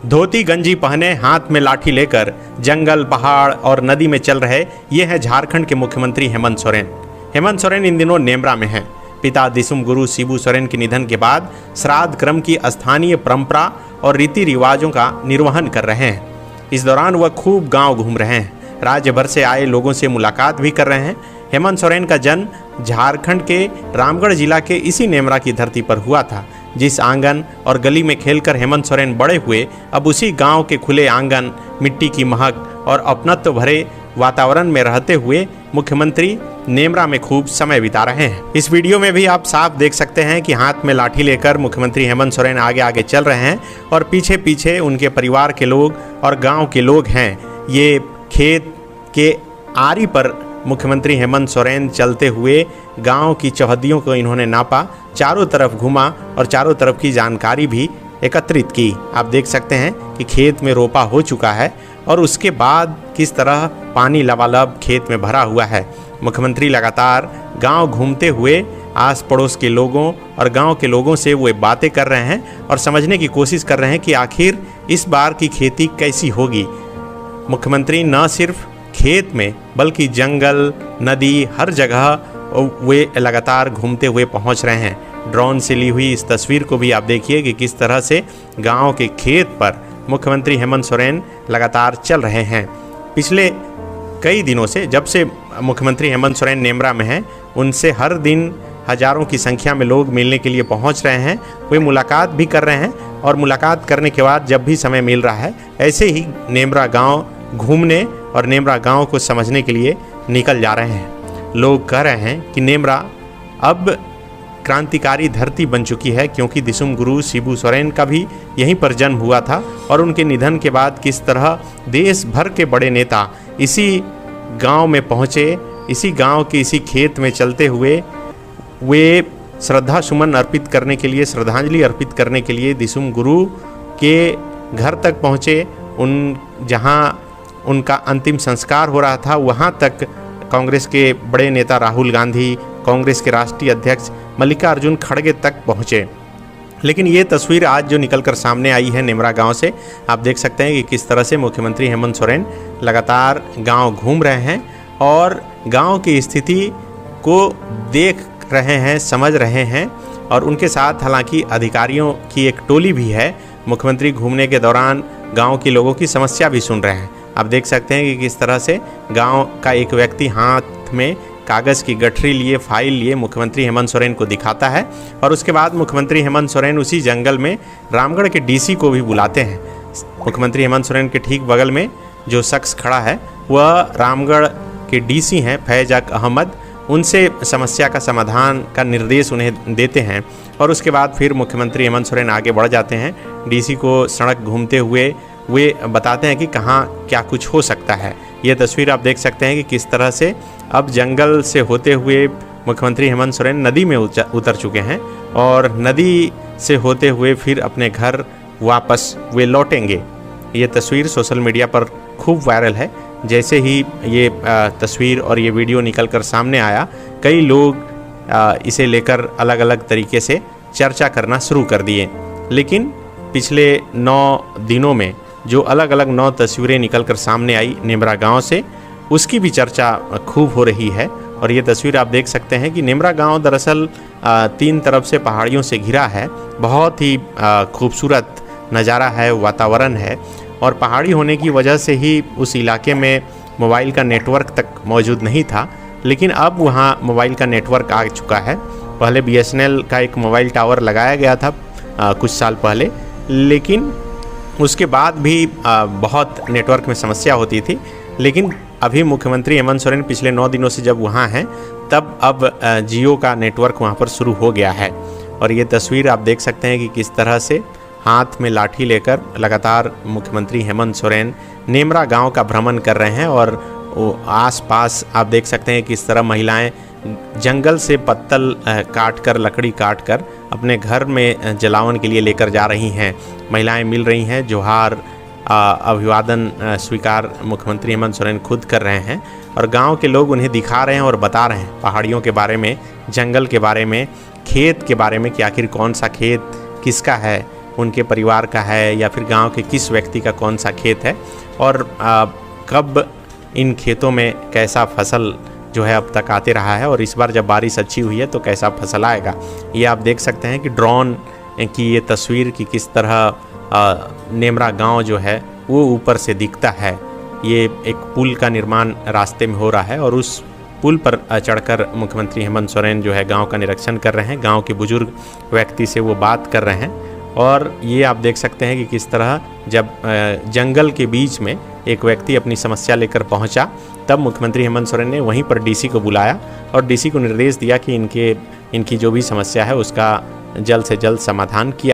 धोती गंजी पहने हाथ में लाठी लेकर जंगल, पहाड़ और नदी में चल रहे ये हैं झारखंड के मुख्यमंत्री हेमंत सोरेन। हेमंत सोरेन इन दिनों नेमरा में हैं। पिता दिसुम गुरु शिबू सोरेन के निधन के बाद श्राद्ध क्रम की स्थानीय परंपरा और रीति रिवाजों का निर्वहन कर रहे हैं। इस दौरान वह खूब गांव घूम रहे हैं, राज्य भर से आए लोगों से मुलाकात भी कर रहे हैं। हेमंत सोरेन का जन्म झारखंड के रामगढ़ जिला के इसी नेमरा की धरती पर हुआ था। जिस आंगन और गली में खेलकर हेमंत सोरेन बड़े हुए, अब उसी गांव के खुले आंगन, मिट्टी की महक और अपनत्व भरे वातावरण में रहते हुए मुख्यमंत्री नेमरा में खूब समय बिता रहे हैं। इस वीडियो में भी आप साफ देख सकते हैं कि हाथ में लाठी लेकर मुख्यमंत्री हेमंत सोरेन आगे आगे चल रहे हैं और पीछे पीछे उनके परिवार के लोग और गांव के लोग हैं। ये खेत के आरी पर मुख्यमंत्री हेमंत सोरेन चलते हुए गांव की चौहद्दियों को इन्होंने नापा, चारों तरफ घुमा और चारों तरफ की जानकारी भी एकत्रित की। आप देख सकते हैं कि खेत में रोपा हो चुका है और उसके बाद किस तरह पानी लबालब खेत में भरा हुआ है। मुख्यमंत्री लगातार गांव घूमते हुए आस पड़ोस के लोगों और गांव के लोगों से वो बातें कर रहे हैं और समझने की कोशिश कर रहे हैं कि आखिर इस बार की खेती कैसी होगी। मुख्यमंत्री न सिर्फ खेत में बल्कि जंगल, नदी, हर जगह वे लगातार घूमते हुए पहुंच रहे हैं। ड्रोन से ली हुई इस तस्वीर को भी आप देखिए कि किस तरह से गांव के खेत पर मुख्यमंत्री हेमंत सोरेन लगातार चल रहे हैं। पिछले कई दिनों से, जब से मुख्यमंत्री हेमंत सोरेन नेमरा में हैं, उनसे हर दिन हजारों की संख्या में लोग मिलने के लिए पहुंच रहे हैं। वे मुलाकात भी कर रहे हैं और मुलाकात करने के बाद जब भी समय मिल रहा है ऐसे ही नेमरा गाँव घूमने और नेमरा गांव को समझने के लिए निकल जा रहे हैं। लोग कह रहे हैं कि नेमरा अब क्रांतिकारी धरती बन चुकी है, क्योंकि दिसुम गुरु शिबू सोरेन का भी यहीं पर जन्म हुआ था और उनके निधन के बाद किस तरह देश भर के बड़े नेता इसी गांव में पहुंचे, इसी गांव के इसी खेत में चलते हुए वे श्रद्धा सुमन अर्पित करने के लिए, श्रद्धांजलि अर्पित करने के लिए दिसुम गुरु के घर तक पहुँचे। जहाँ उनका अंतिम संस्कार हो रहा था वहाँ तक कांग्रेस के बड़े नेता राहुल गांधी, कांग्रेस के राष्ट्रीय अध्यक्ष मल्लिकार्जुन खड़गे तक पहुँचे। लेकिन ये तस्वीर आज जो निकलकर सामने आई है नेमरा गांव से, आप देख सकते हैं कि किस तरह से मुख्यमंत्री हेमंत सोरेन लगातार गांव घूम रहे हैं और गांव की स्थिति को देख रहे हैं, समझ रहे हैं और उनके साथ हालांकि अधिकारियों की एक टोली भी है। मुख्यमंत्री घूमने के दौरान गाँव के लोगों की समस्या भी सुन रहे हैं। आप देख सकते हैं कि किस तरह से गांव का एक व्यक्ति हाथ में कागज़ की गठरी लिए, फाइल लिए मुख्यमंत्री हेमंत सोरेन को दिखाता है और उसके बाद मुख्यमंत्री हेमंत सोरेन उसी जंगल में रामगढ़ के डीसी को भी बुलाते हैं। मुख्यमंत्री हेमंत सोरेन के ठीक बगल में जो शख्स खड़ा है वह रामगढ़ के डीसी हैं फैज़ अहमद। उनसे समस्या का समाधान का निर्देश उन्हें देते हैं और उसके बाद फिर मुख्यमंत्री हेमंत सोरेन आगे बढ़ जाते हैं। डीसी को सड़क घूमते हुए वे बताते हैं कि कहाँ क्या कुछ हो सकता है। ये तस्वीर आप देख सकते हैं कि किस तरह से अब जंगल से होते हुए मुख्यमंत्री हेमंत सोरेन नदी में उतर चुके हैं और नदी से होते हुए फिर अपने घर वापस वे लौटेंगे। ये तस्वीर सोशल मीडिया पर खूब वायरल है। जैसे ही ये तस्वीर और ये वीडियो निकलकर सामने आया, कई लोग इसे लेकर अलग अलग तरीके से चर्चा करना शुरू कर दिए। लेकिन पिछले 9 दिनों में जो अलग अलग 9 तस्वीरें निकलकर सामने आई नेमरा गांव से, उसकी भी चर्चा खूब हो रही है। और ये तस्वीर आप देख सकते हैं कि नेमरा गांव दरअसल 3 तरफ से पहाड़ियों से घिरा है। बहुत ही खूबसूरत नज़ारा है, वातावरण है और पहाड़ी होने की वजह से ही उस इलाके में मोबाइल का नेटवर्क तक मौजूद नहीं था। लेकिन अब वहाँ मोबाइल का नेटवर्क आ चुका है। पहले BSNL का एक मोबाइल टावर लगाया गया था कुछ साल पहले, लेकिन उसके बाद भी बहुत नेटवर्क में समस्या होती थी। लेकिन अभी मुख्यमंत्री हेमंत सोरेन पिछले 9 दिनों से जब वहाँ हैं, तब अब जियो का नेटवर्क वहाँ पर शुरू हो गया है। और ये तस्वीर आप देख सकते हैं कि किस तरह से हाथ में लाठी लेकर लगातार मुख्यमंत्री हेमंत सोरेन नेमरा गांव का भ्रमण कर रहे हैं और आसपास आप देख सकते हैं किस तरह महिलाएं जंगल से पत्तल काट कर, लकड़ी काट कर अपने घर में जलावन के लिए लेकर जा रही हैं। महिलाएं मिल रही हैं, जोहार अभिवादन स्वीकार मुख्यमंत्री हेमंत सोरेन खुद कर रहे हैं और गांव के लोग उन्हें दिखा रहे हैं और बता रहे हैं पहाड़ियों के बारे में, जंगल के बारे में, खेत के बारे में कि आखिर कौन सा खेत किसका है, उनके परिवार का है या फिर गांव के किस व्यक्ति का कौन सा खेत है और कब इन खेतों में कैसा फसल जो है अब तक आते रहा है और इस बार जब बारिश अच्छी हुई है तो कैसा फसल आएगा। ये आप देख सकते हैं कि ड्रोन की ये तस्वीर कि किस तरह नेमरा गांव जो है वो ऊपर से दिखता है। ये एक पुल का निर्माण रास्ते में हो रहा है और उस पुल पर चढ़कर मुख्यमंत्री हेमंत सोरेन जो है गांव का निरीक्षण कर रहे हैं। गांव के बुजुर्ग व्यक्ति से वो बात कर रहे हैं और ये आप देख सकते हैं कि किस तरह जब जंगल के बीच में एक व्यक्ति अपनी समस्या लेकर पहुंचा तब मुख्यमंत्री हेमंत सोरेन ने वहीं पर डीसी को बुलाया और डीसी को निर्देश दिया कि इनकी जो भी समस्या है उसका जल्द से जल्द समाधान किया